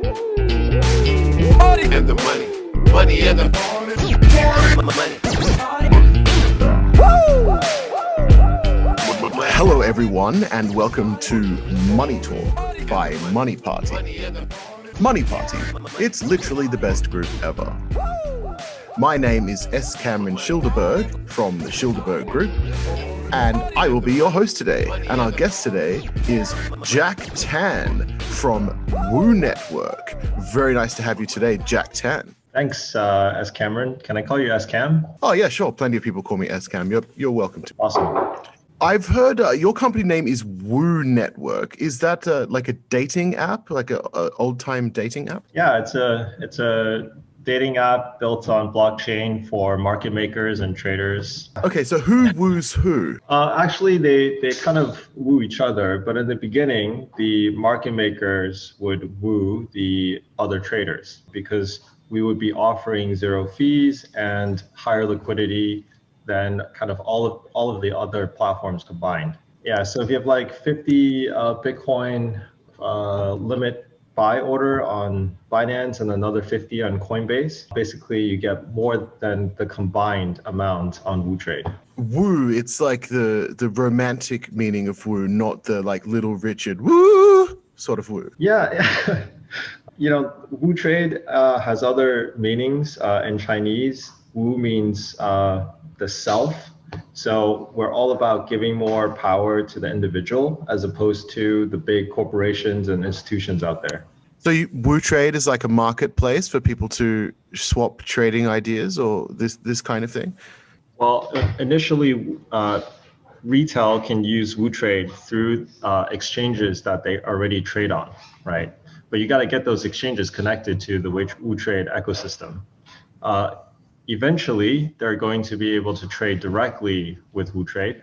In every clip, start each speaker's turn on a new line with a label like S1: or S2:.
S1: Money and the money. Money and the money.
S2: Hello everyone and welcome to Money Talk by Money Party. Money Party, it's literally the best group ever. My name is S. Cameron Shilderberg from the Shilderberg Group, and I will be your host today. And our guest today is Jack Tan from WooNetwork. Very nice to have you today, Jack Tan.
S3: Thanks, S. Cameron. Can I call you S. Cam?
S2: Oh yeah, sure. Plenty of people call me S. Cam. You're welcome to.
S3: Awesome.
S2: I've heard your company name is WooNetwork. Is that like a dating app, like a old-time dating app?
S3: Yeah, it's a dating app built on blockchain for market makers and traders.
S2: Okay, so who woos who?
S3: Actually, they kind of woo each other, but in the beginning, the market makers would woo the other traders because we would be offering zero fees and higher liquidity than kind of all of the other platforms combined. Yeah, so if you have like 50 Bitcoin limit buy order on Binance and another 50 on Coinbase, basically you get more than the combined amount on WooTrade.
S2: Woo, it's like the romantic meaning of woo, not the like Little Richard woo sort of woo.
S3: Yeah. You know, WooTrade has other meanings in Chinese. Woo means the self. So we're all about giving more power to the individual as opposed to the big corporations and institutions out there.
S2: So WooTrade is like a marketplace for people to swap trading ideas or this kind of thing?
S3: Well, initially, retail can use WooTrade through exchanges that they already trade on, right? But you got to get those exchanges connected to the WooTrade ecosystem. Eventually, they're going to be able to trade directly with WooTrade,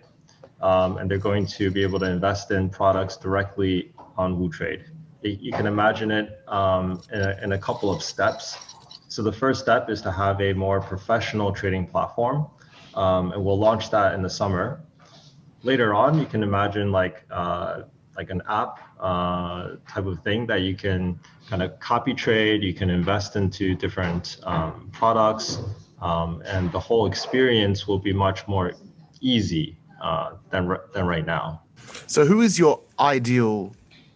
S3: and they're going to be able to invest in products directly on WooTrade. You can imagine it in a couple of steps. So the first step is to have a more professional trading platform, and we'll launch that in the summer. Later on, you can imagine like an app type of thing that you can kind of copy trade, you can invest into different products, and the whole experience will be much more easy than right now.
S2: So who is your ideal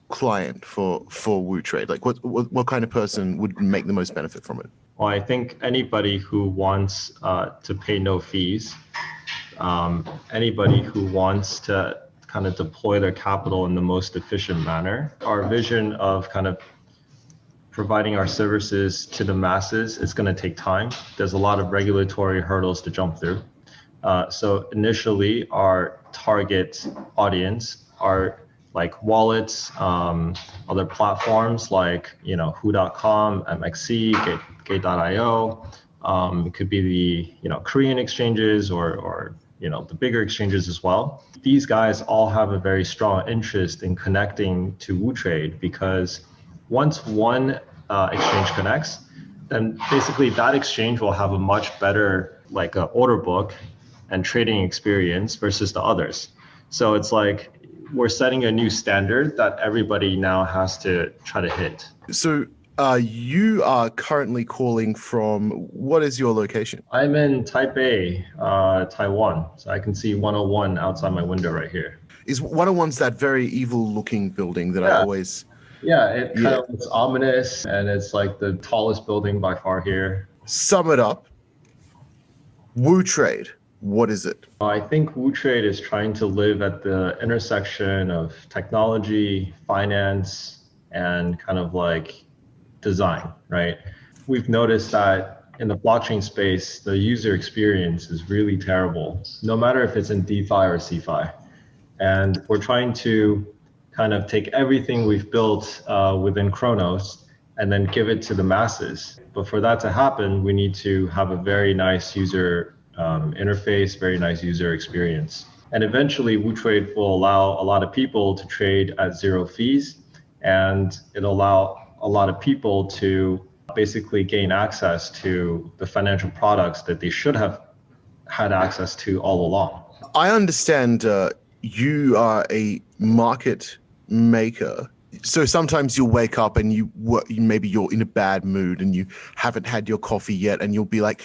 S2: client for WooTrade? Like what kind of person would make the most benefit from it?
S3: Well, I think anybody who wants to pay no fees, anybody who wants to kind of deploy their capital in the most efficient manner. Our vision of kind of providing our services to the masses is going to take time. There's a lot of regulatory hurdles to jump through. So initially, our target audience are like wallets, other platforms like Who.com, MXC, Gate.io. It could be the Korean exchanges or the bigger exchanges as well. These guys all have a very strong interest in connecting to WooTrade because once one exchange connects, then basically that exchange will have a much better order book and trading experience versus the others. So it's like we're setting a new standard that everybody now has to try to hit.
S2: So you are currently calling from, what is your location?
S3: I'm in Taipei, Taiwan. So I can see 101 outside my window right here.
S2: Is 101's that very evil looking building that I always...
S3: Yeah, it kind of looks ominous and it's like the tallest building by far here.
S2: Sum it up. WooTrade, what is it?
S3: I think WooTrade is trying to live at the intersection of technology, finance, and kind of like design, right? We've noticed that in the blockchain space, the user experience is really terrible, no matter if it's in DeFi or CeFi. And we're trying to kind of take everything we've built within Kronos and then give it to the masses. But for that to happen, we need to have a very nice user interface, very nice user experience. And eventually, WooTrade will allow a lot of people to trade at zero fees, and it'll allow a lot of people to basically gain access to the financial products that they should have had access to all along.
S2: I understand you are a market maker. So sometimes you'll wake up and maybe you're in a bad mood and you haven't had your coffee yet, and you'll be like,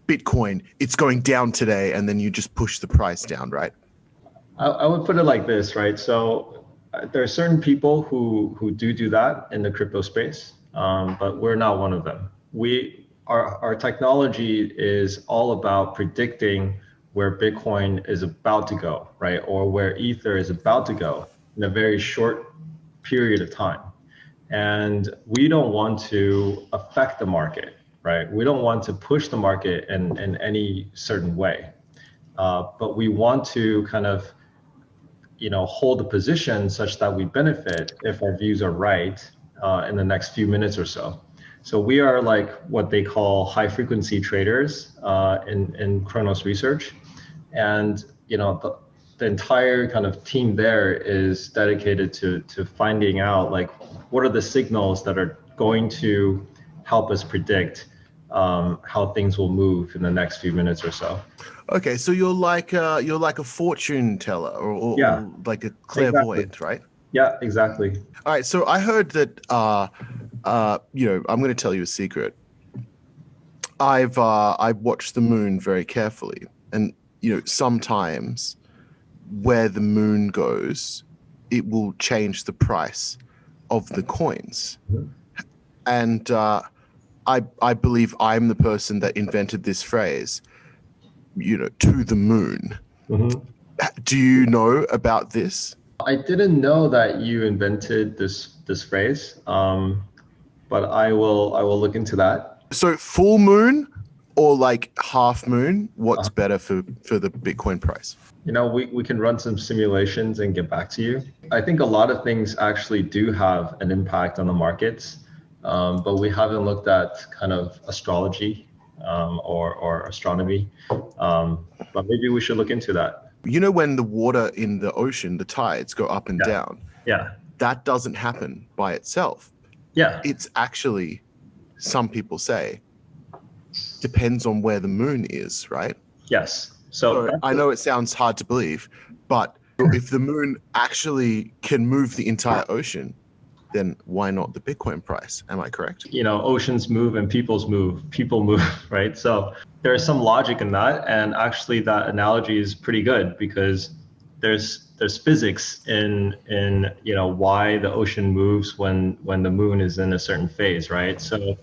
S2: Bitcoin, it's going down today, and then you just push the price down, right?
S3: I would put it like this, right? So there are certain people who do that in the crypto space, but we're not one of them. Our technology is all about predicting where Bitcoin is about to go, right? Or where Ether is about to go in a very short period of time. And we don't want to affect the market, right? We don't want to push the market in any certain way. But we want to kind of, hold the position such that we benefit if our views are right in the next few minutes or so. So we are like what they call high frequency traders in Kronos Research. And, the entire kind of team there is dedicated to finding out like what are the signals that are going to help us predict how things will move in the next few minutes or so.
S2: Okay, so you're like a fortune teller or like a clairvoyant,
S3: exactly.
S2: right?
S3: Yeah, exactly.
S2: All right, so I heard that I'm going to tell you a secret. I've watched the moon very carefully, and sometimes where the moon goes, it will change the price of the coins.
S3: Mm-hmm.
S2: And I believe I'm the person that invented this phrase, to the moon.
S3: Mm-hmm.
S2: Do you know about this?
S3: I didn't know that you invented this phrase, but I will look into that.
S2: So full moon or like half moon, what's better for the Bitcoin price?
S3: We can run some simulations and get back to you. I think a lot of things actually do have an impact on the markets, but we haven't looked at kind of astrology or astronomy. But maybe we should look into that.
S2: When the water in the ocean, the tides go up and down, that doesn't happen by itself.
S3: Yeah.
S2: It's actually, some people say, depends on where the moon is, right?
S3: Yes. So
S2: I know it sounds hard to believe, but if the moon actually can move the entire ocean, then why not the Bitcoin price? Am I correct?
S3: Oceans move and people move, right? So there's some logic in that. And actually that analogy is pretty good because there's physics in why the ocean moves when the moon is in a certain phase, right? So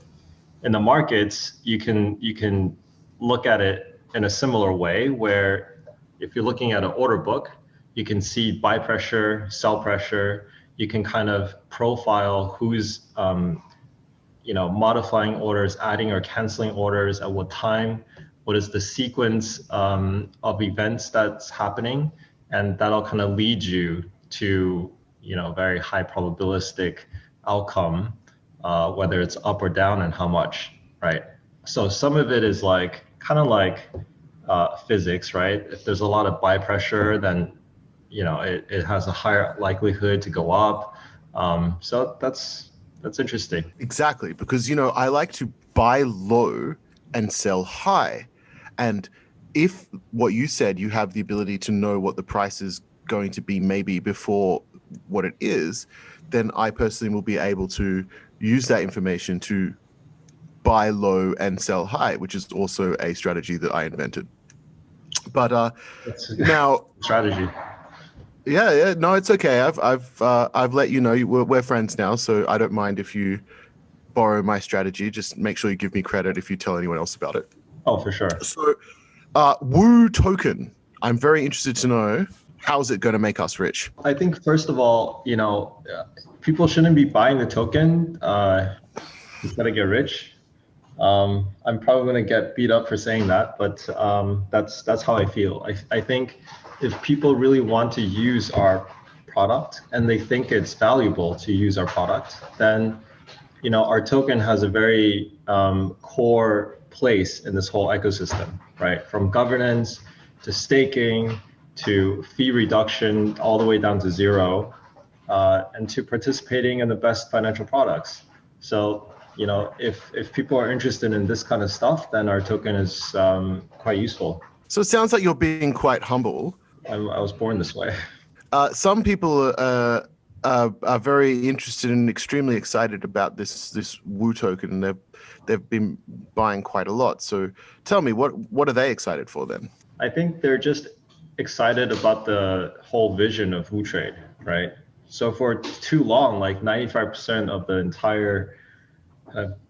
S3: in the markets, you can look at it in a similar way where if you're looking at an order book, you can see buy pressure, sell pressure. You can kind of profile who's modifying orders, adding or canceling orders at what time, what is the sequence of events that's happening, and that'll kind of lead you to very high probabilistic outcome, whether it's up or down and how much, right? So some of it is like kind of like physics, right? If there's a lot of buy pressure, then it has a higher likelihood to go up. So that's interesting.
S2: Exactly, because I like to buy low and sell high, and if what you said, you have the ability to know what the price is going to be maybe before what it is, then I personally will be able to use that information to buy low and sell high, which is also a strategy that I invented. But now
S3: strategy.
S2: Yeah, no, it's okay. I've let you know we're friends now, so I don't mind if you borrow my strategy. Just make sure you give me credit if you tell anyone else about it.
S3: Oh, for sure.
S2: So, WOO token. I'm very interested to know, how is it going to make us rich?
S3: I think first of all, people shouldn't be buying the token. It's got to get rich. I'm probably going to get beat up for saying that, but that's how I feel. I think if people really want to use our product and they think it's valuable to use our product, then our token has a very core place in this whole ecosystem, right? From governance to staking to fee reduction all the way down to zero, and to participating in the best financial products. So if people are interested in this kind of stuff, then our token is quite useful.
S2: So it sounds like you're being quite humble.
S3: I was born this way.
S2: Some people are very interested and extremely excited about this WOO token, and they've been buying quite a lot. So tell me, what are they excited for then?
S3: I think they're just excited about the whole vision of WooTrade, right? So for too long, like 95% of the entire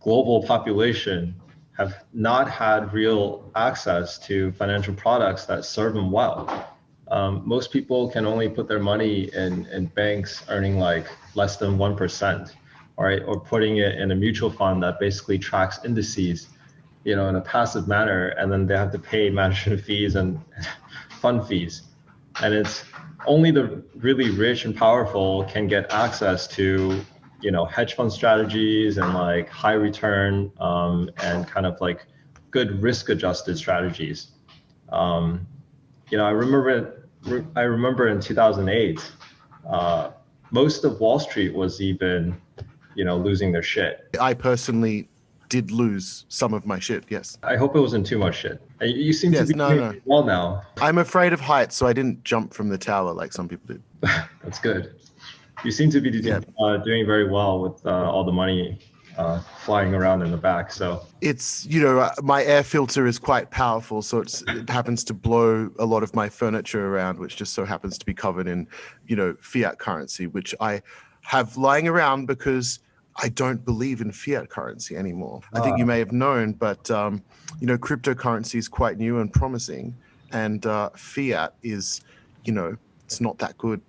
S3: global population have not had real access to financial products that serve them well. Most people can only put their money in banks earning like less than 1%, right? Or putting it in a mutual fund that basically tracks indices, in a passive manner, and then they have to pay management fees and fund fees. And it's only the really rich and powerful can get access to, hedge fund strategies and like high return and kind of like good risk adjusted strategies. I remember in 2008, most of Wall Street was even, losing their shit.
S2: I personally did lose some of my shit, yes.
S3: I hope it wasn't too much shit. You seem to be doing well now.
S2: I'm afraid of heights, so I didn't jump from the tower like some people did.
S3: That's good. You seem to be doing very well with all the money flying around in the back. So
S2: it's, my air filter is quite powerful, so it happens to blow a lot of my furniture around, which just so happens to be covered in, fiat currency, which I have lying around because I don't believe in fiat currency anymore. I think you may have known, but cryptocurrency is quite new and promising, and fiat is, it's not that good.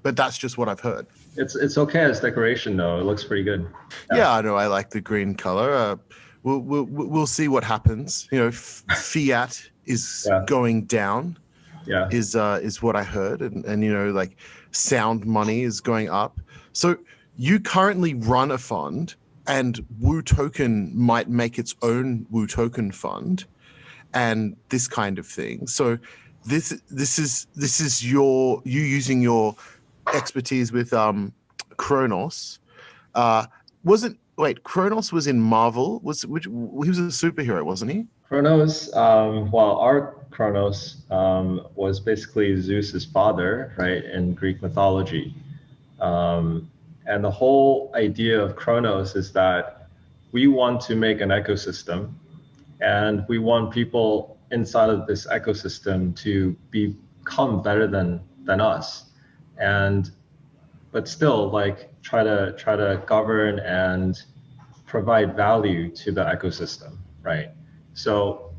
S2: But that's just what I've heard.
S3: It's okay as decoration though. It looks pretty good.
S2: Yeah, I know. I like the green color. We'll see what happens. Fiat is going down. Yeah, is what I heard, and like sound money is going up. So you currently run a fund, and WOO token might make its own WOO token fund, and this kind of thing. So this is you using your expertise with Kronos. Kronos was in Marvel. He was a superhero, wasn't he?
S3: Kronos, our Kronos was basically Zeus's father, right, in Greek mythology. And the whole idea of Kronos is that we want to make an ecosystem, and we want people inside of this ecosystem to become better than us, but still like try to govern and provide value to the ecosystem, right? So,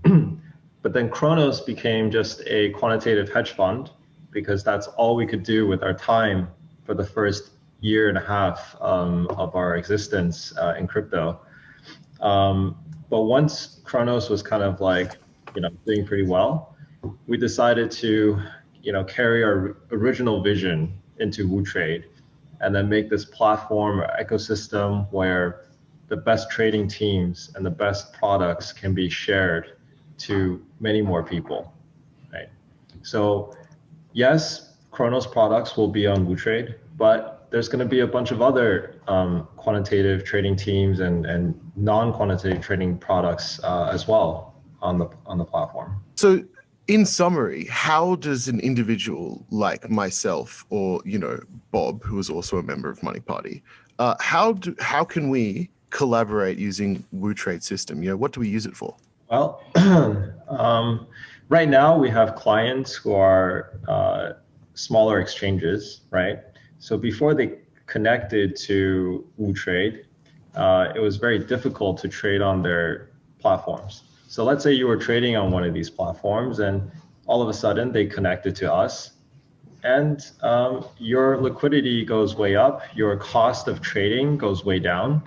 S3: but then Kronos became just a quantitative hedge fund because that's all we could do with our time for the first year and a half of our existence in crypto. But once Kronos was kind of like, doing pretty well, we decided to, carry our original vision into WooTrade and then make this platform or ecosystem where the best trading teams and the best products can be shared to many more people, right? So yes, Kronos products will be on WooTrade, but there's going to be a bunch of other quantitative trading teams and non-quantitative trading products as well on the platform.
S2: So in summary, how does an individual like myself or, Bob, who is also a member of Money Party, how can we collaborate using WooTrade system? What do we use it for?
S3: Well, right now we have clients who are smaller exchanges, right? So before they connected to WooTrade, it was very difficult to trade on their platforms. So let's say you were trading on one of these platforms and all of a sudden they connected to us, and your liquidity goes way up, your cost of trading goes way down.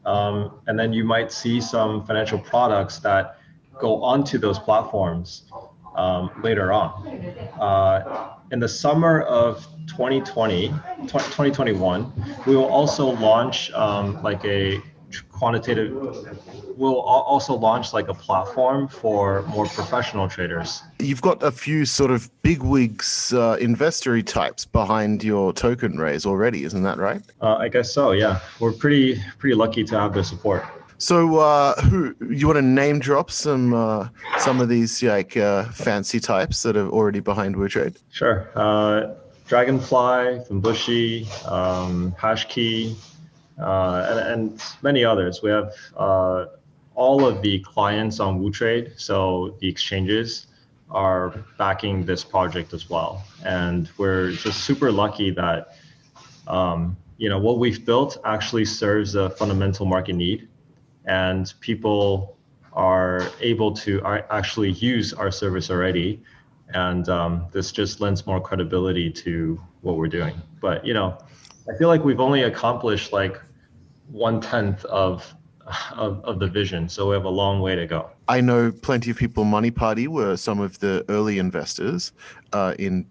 S3: And then you might see some financial products that go onto those platforms later on. In the summer of 2021, we will also launch we'll also launch like a platform for more professional traders.
S2: You've got a few sort of bigwigs, investor types behind your token raise already, isn't that right?
S3: I guess so, yeah. We're pretty lucky to have their support.
S2: So who you want to name drop some of these fancy types that are already behind WooTrade?
S3: Sure. Dragonfly, Fimbushi, Hashkey, and many others. We have all of the clients on WooTrade, so the exchanges are backing this project as well. And we're just super lucky that what we've built actually serves a fundamental market need, and people are able to actually use our service already. And this just lends more credibility to what we're doing. But I feel like we've only accomplished like 1/10 of the vision, so we have a long way to go.
S2: I know plenty of people. Money Party were some of the early investors in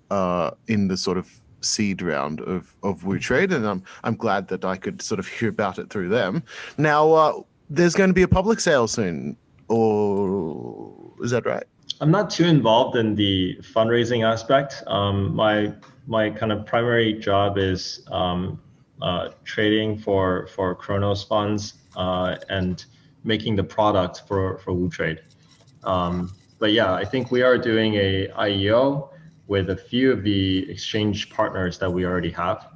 S2: the sort of seed round of WooTrade, and I'm glad that I could sort of hear about it through them. Now, there's going to be a public sale soon, or is that right?
S3: I'm not too involved in the fundraising aspect. My kind of primary job is trading for Kronos funds and making the product for WooTrade. But yeah, I think we are doing a IEO with a few of the exchange partners that we already have.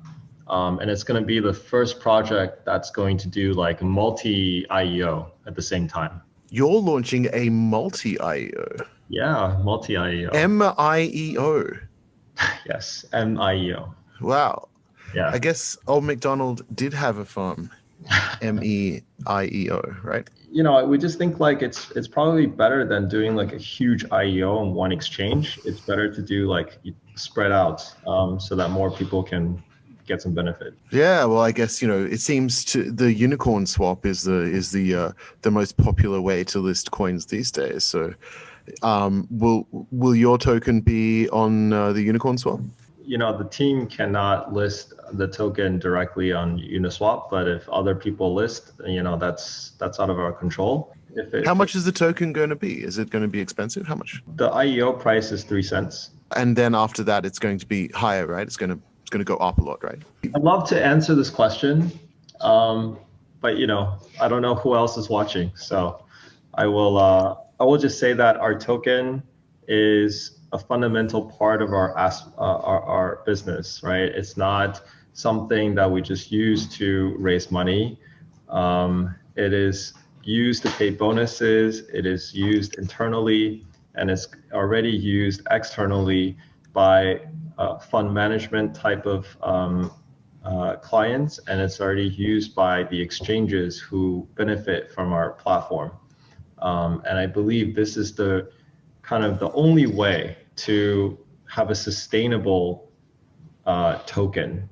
S3: And it's going to be the first project that's going to do like multi-IEO at the same time.
S2: You're launching a multi-IEO.
S3: Yeah, multi-IEO.
S2: MIEO.
S3: Yes, MIEO.
S2: Wow.
S3: Yeah.
S2: I guess Old MacDonald did have a farm. MEIEO, right?
S3: We just think like it's probably better than doing like a huge IEO on one exchange. It's better to do like spread out so that more people can get some benefit.
S2: Yeah, well, I guess it seems the unicorn swap is the most popular way to list coins these days. So, will your token be on the unicorn swap?
S3: The team cannot list the token directly on Uniswap, but if other people list, that's out of our control.
S2: How much is the token going to be? Is it going to be expensive? How much?
S3: The IEO price is 3 cents.
S2: And then after that, it's going to be higher, right? It's going to go up a lot, right?
S3: I'd love to answer this question, but I don't know who else is watching, so I will just say that our token is a fundamental part of our business, right? It's not something that we just use to raise money. It is used to pay bonuses. It is used internally, and it's already used externally by fund management type of clients, and it's already used by the exchanges who benefit from our platform. And I believe this is the only way to have a sustainable token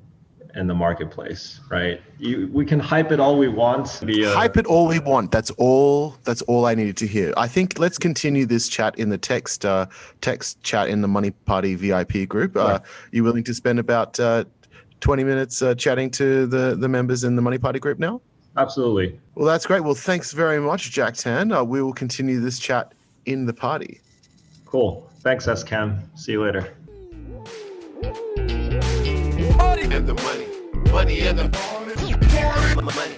S3: in the marketplace, right? We can hype it all we want.
S2: Hype it all we want. That's all I needed to hear. I think let's continue this chat in the text chat in the Money Party VIP group. You willing to spend about 20 minutes chatting to the members in the Money Party group now?
S3: Absolutely.
S2: Well, that's great. Well, thanks very much, Jack Tan. We will continue this chat in the party.
S3: Cool. Thanks, S-Cam. See you later.
S1: And the money and the money.